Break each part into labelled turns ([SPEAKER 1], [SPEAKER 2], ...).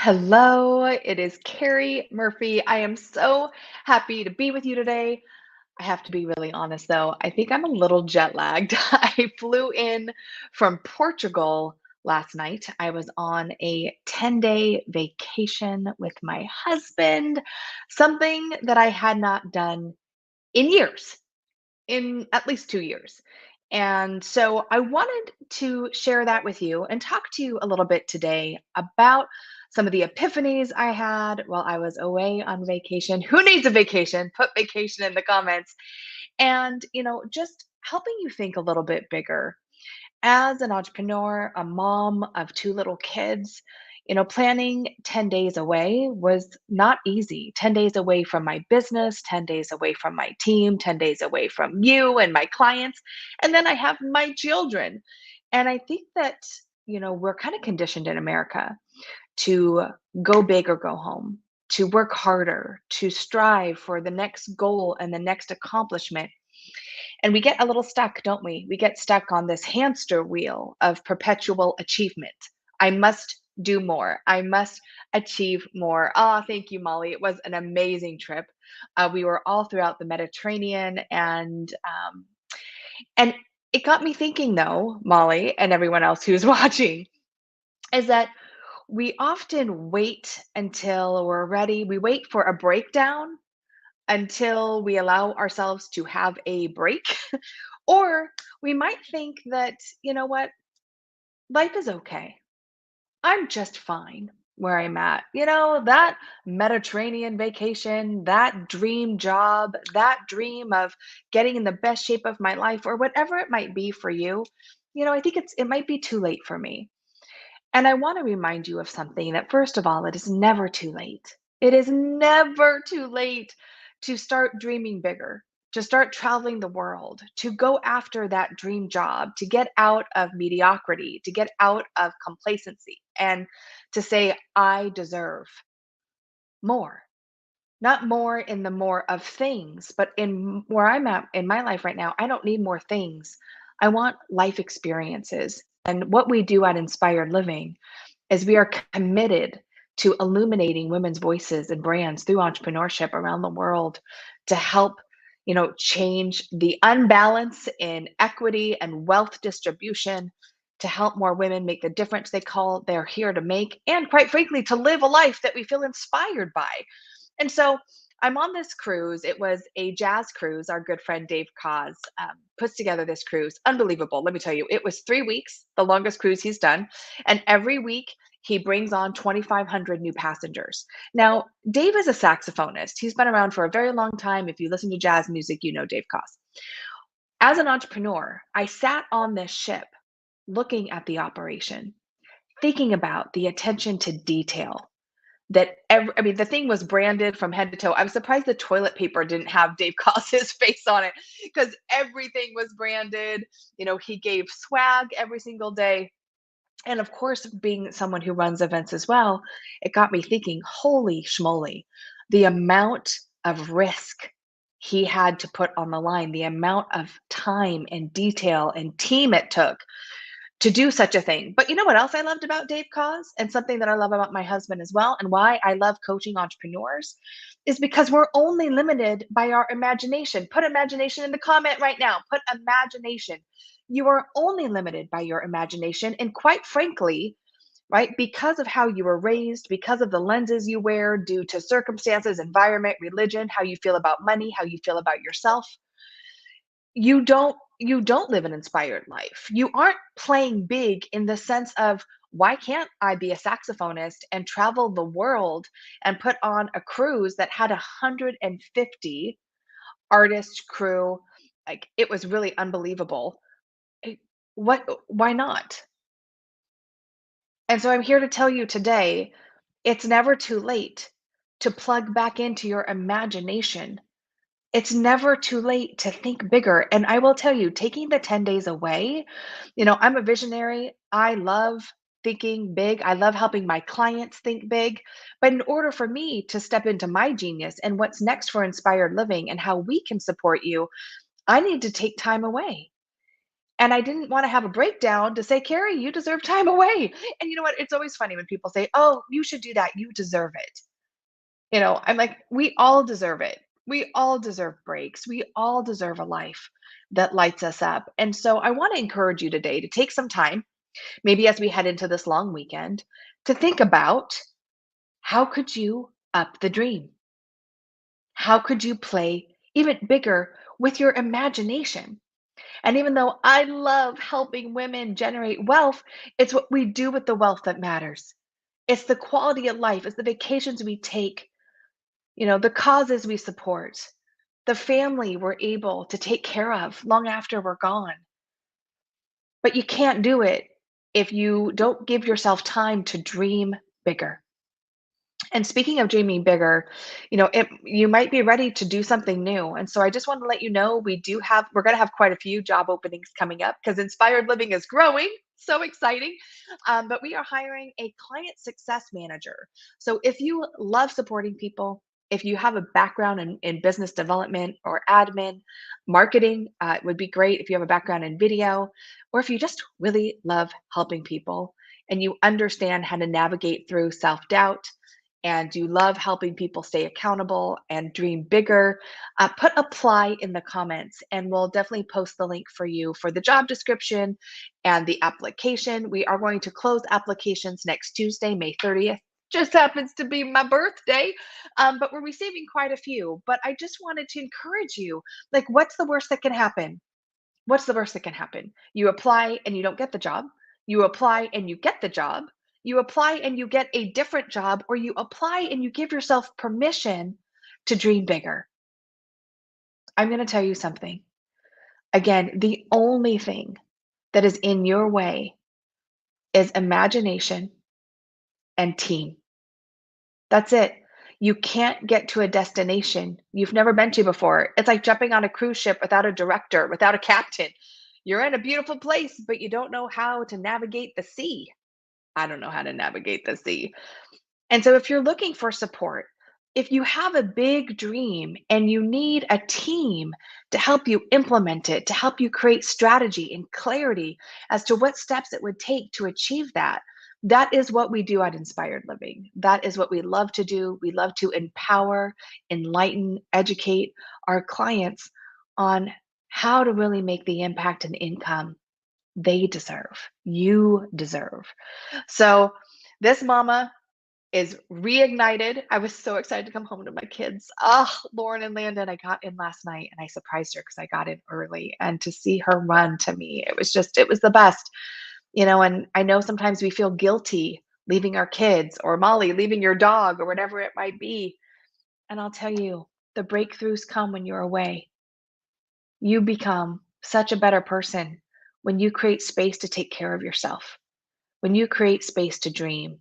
[SPEAKER 1] Hello, it is Carrie Murphy. I am so happy to be with you today. I have to be really honest though, I think I'm a little jet lagged. I flew in from Portugal last night. I was on a 10-day vacation with my husband, something that I had not done in years, in at least 2 years. And so I wanted to share that with you and talk to you a little bit today about some of the epiphanies I had while I was away on vacation. Who needs a vacation? Put vacation in the comments. And, just helping you think a little bit bigger as an entrepreneur, a mom of two little kids, planning 10 days away was not easy. 10 days away from my business, 10 days away from my team, 10 days away from you and my clients. And then I have my children. And I think that, we're kind of conditioned in America to go big or go home, to work harder, to strive for the next goal and the next accomplishment. And we get a little stuck, don't we? We get stuck on this hamster wheel of perpetual achievement. I must do more. I must achieve more. Ah, thank you, Molly. It was an amazing trip. We were all throughout the Mediterranean, and it got me thinking, though, Molly, and everyone else who's watching, is that we often wait until we're ready. We wait for a breakdown until we allow ourselves to have a break. Or we might think that, you know what, life is okay. I'm just fine where I'm at. That Mediterranean vacation, that dream job, that dream of getting in the best shape of my life, or whatever it might be for you. I think it might be too late for me. And I want to remind you of something that, first of all, it is never too late. It is never too late to start dreaming bigger, to start traveling the world, to go after that dream job, to get out of mediocrity, to get out of complacency, and to say, I deserve more. Not more in the more of things, but in where I'm at in my life right now, I don't need more things. I want life experiences. And what we do at Inspired Living is we are committed to illuminating women's voices and brands through entrepreneurship around the world to help change the unbalance in equity and wealth distribution, to help more women make the difference they're here to make, and quite frankly to live a life that we feel inspired by. And so I'm on this cruise. It was a jazz cruise. Our good friend Dave Cause puts together this cruise. Unbelievable. Let me tell you, it was 3 weeks, the longest cruise he's done. And every week he brings on 2,500 new passengers. Now, Dave is a saxophonist. He's been around for a very long time. If you listen to jazz music, you know Dave Cause. As an entrepreneur, I sat on this ship looking at the operation, thinking about the attention to detail I mean, the thing was branded from head to toe. I'm surprised the toilet paper didn't have Dave Koss's face on it because everything was branded. He gave swag every single day. And of course, being someone who runs events as well, it got me thinking, holy schmoly, the amount of risk he had to put on the line, the amount of time and detail and team it took to do such a thing. But you know what else I loved about Dave Cause, and something that I love about my husband as well, and why I love coaching entrepreneurs, is because we're only limited by our imagination. Put imagination in the comment right now. Put imagination. You are only limited by your imagination. And quite frankly, right, because of how you were raised, because of the lenses you wear, due to circumstances, environment, religion, how you feel about money, how you feel about yourself, you don't live an inspired life. You aren't playing big in the sense of, why can't I be a saxophonist and travel the world and put on a cruise that had 150 artist crew? Like, it was really unbelievable. Eh, why not? And so I'm here to tell you today, it's never too late to plug back into your imagination. It's never too late to think bigger. And I will tell you, taking the 10 days away, I'm a visionary. I love thinking big. I love helping my clients think big. But in order for me to step into my genius and what's next for Inspired Living and how we can support you, I need to take time away. And I didn't want to have a breakdown to say, Carrie, you deserve time away. And you know what? It's always funny when people say, oh, you should do that. You deserve it. I'm like, we all deserve it. We all deserve breaks. We all deserve a life that lights us up. And so I want to encourage you today to take some time, maybe as we head into this long weekend, to think about how could you up the dream? How could you play even bigger with your imagination? And even though I love helping women generate wealth, it's what we do with the wealth that matters. It's the quality of life, it's the vacations we take, the causes we support, the family we're able to take care of long after we're gone. But you can't do it if you don't give yourself time to dream bigger. And speaking of dreaming bigger, you might be ready to do something new. And so I just want to let you know we're going to have quite a few job openings coming up because Inspired Living is growing. So exciting. But we are hiring a client success manager. So if you love supporting people, if you have a background in business development or admin, marketing, it would be great if you have a background in video, or if you just really love helping people and you understand how to navigate through self doubt and you love helping people stay accountable and dream bigger, put apply in the comments and we'll definitely post the link for you for the job description and the application. We are going to close applications next Tuesday, May 30th. Just happens to be my birthday, but we're receiving quite a few. But I just wanted to encourage you, like, what's the worst that can happen? What's the worst that can happen? You apply and you don't get the job. You apply and you get the job. You apply and you get a different job, or you apply and you give yourself permission to dream bigger. I'm going to tell you something. Again, the only thing that is in your way is imagination and team. That's it. You can't get to a destination you've never been to before. It's like jumping on a cruise ship without a director, without a captain. You're in a beautiful place, but you don't know how to navigate the sea. I don't know how to navigate the sea. And so, if you're looking for support, if you have a big dream and you need a team to help you implement it, to help you create strategy and clarity as to what steps it would take to achieve that, that is what we do at Inspired Living. That is what we love to do. We love to empower, enlighten, educate our clients on how to really make the impact and income they deserve, you deserve. So, this mama is reignited. I was so excited to come home to my kids. Oh, Lauren and Landon, I got in last night and I surprised her because I got in early. And to see her run to me, it was the best. And I know sometimes we feel guilty leaving our kids or Molly leaving your dog or whatever it might be. And I'll tell you, the breakthroughs come when you're away. You become such a better person when you create space to take care of yourself, when you create space to dream,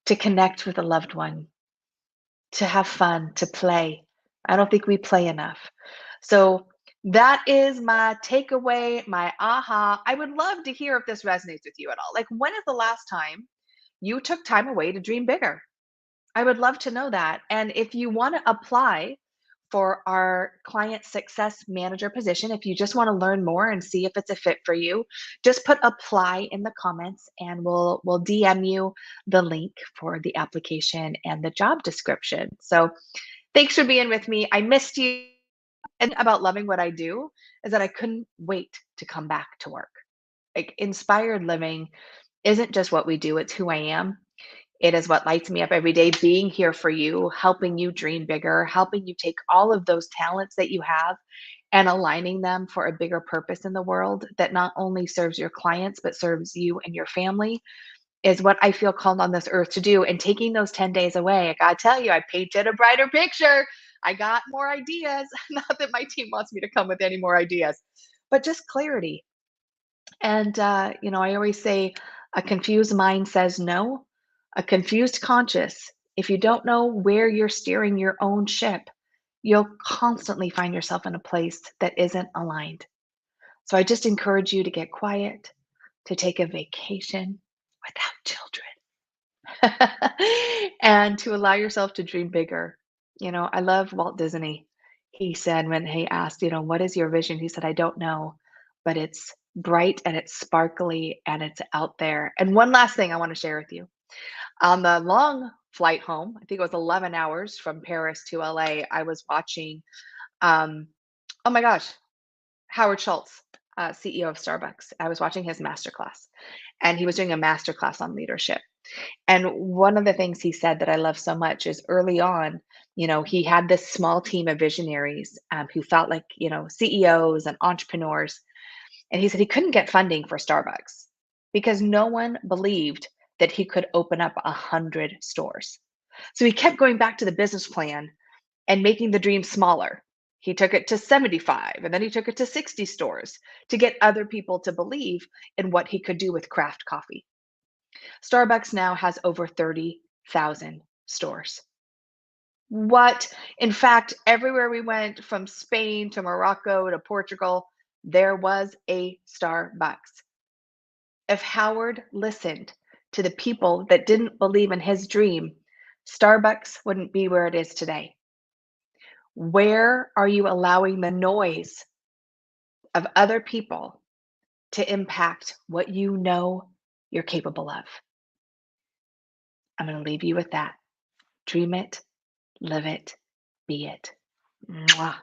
[SPEAKER 1] to connect with a loved one, to have fun, to play. I don't think we play enough. So that is my takeaway, my aha. I would love to hear if this resonates with you at all. Like, when is the last time you took time away to dream bigger? I would love to know that. And if you want to apply for our client success manager position, if you just want to learn more and see if it's a fit for you, just put apply in the comments and we'll DM you the link for the application and the job description. So thanks for being with me. I missed you. And about loving what I do is that I couldn't wait to come back to work. Like, inspired living isn't just what we do, it's who I am. It is what lights me up every day, being here for you, helping you dream bigger, helping you take all of those talents that you have and aligning them for a bigger purpose in the world that not only serves your clients, but serves you and your family is what I feel called on this earth to do. And taking those 10 days away, I gotta tell you, I painted a brighter picture. I got more ideas. Not that my team wants me to come with any more ideas, but just clarity. And, I always say a confused mind says no. A confused conscious, if you don't know where you're steering your own ship, you'll constantly find yourself in a place that isn't aligned. So I just encourage you to get quiet, to take a vacation without children, and to allow yourself to dream bigger. I love Walt Disney. He said when he asked, what is your vision? He said, I don't know, but it's bright and it's sparkly and it's out there. And one last thing I want to share with you. On the long flight home, I think it was 11 hours from Paris to LA, I was watching, um, oh my gosh, Howard Schultz, CEO of Starbucks. I was watching his masterclass, and he was doing a masterclass on leadership. And one of the things he said that I love so much is early on, he had this small team of visionaries who felt like, CEOs and entrepreneurs. And he said he couldn't get funding for Starbucks because no one believed that he could open up 100 stores. So he kept going back to the business plan and making the dream smaller. He took it to 75 and then he took it to 60 stores to get other people to believe in what he could do with craft coffee. Starbucks now has over 30,000 stores. What? In fact, everywhere we went from Spain to Morocco to Portugal, there was a Starbucks. If Howard listened to the people that didn't believe in his dream, Starbucks wouldn't be where it is today. Where are you allowing the noise of other people to impact what you know you're capable of? I'm going to leave you with that. Dream it, live it, be it. Mwah.